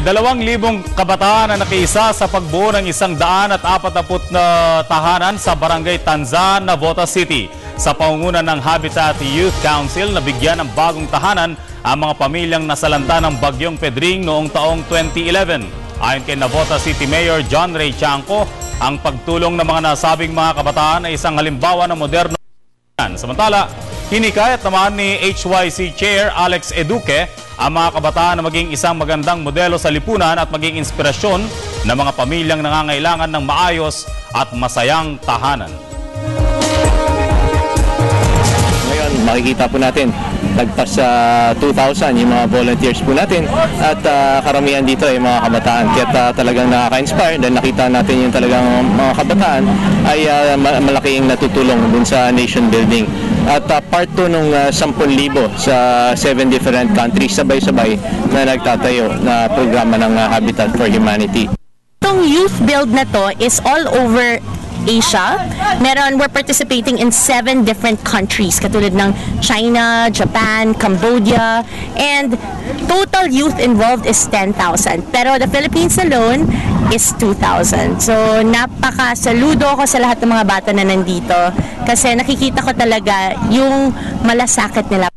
2,000 kabataan na nakiisa sa pagbuo ng 140 na tahanan sa Barangay Tanza, Navotas City. Sa pangunguna ng Habitat Youth Council, nabigyan ng bagong tahanan ang mga pamilyang nasalanta ng Bagyong Pedring noong taong 2011. Ayon kay Navotas City Mayor John Ray Chanco, ang pagtulong ng mga nasabing mga kabataan ay isang halimbawa ng moderno. Samantala, hinikayat naman ni HYC Chair Alex Eduque ang mga kabataan na maging isang magandang modelo sa lipunan at maging inspirasyon ng mga pamilyang nangangailangan ng maayos at masayang tahanan. Ngayon, makikita po natin, lagpas sa 2,000 yung mga volunteers po natin at karamihan dito ay mga kabataan. Kaya talagang nakaka-inspire dahil nakita natin yung talagang mga kabataan ay malaking natutulong dun sa nation building. At part 2 nung 10,000 sa 7 different countries sabay-sabay na nagtatayo na programa ng Habitat for Humanity. Itong youth build na to is all over Asia. We're participating in 7 different countries katulad ng China, Japan, Cambodia, and total youth involved is 10,000. Pero the Philippines alone is 2,000. So napaka-saludo ako sa lahat ng mga bata na nandito kasi nakikita ko talaga yung malasakit nila.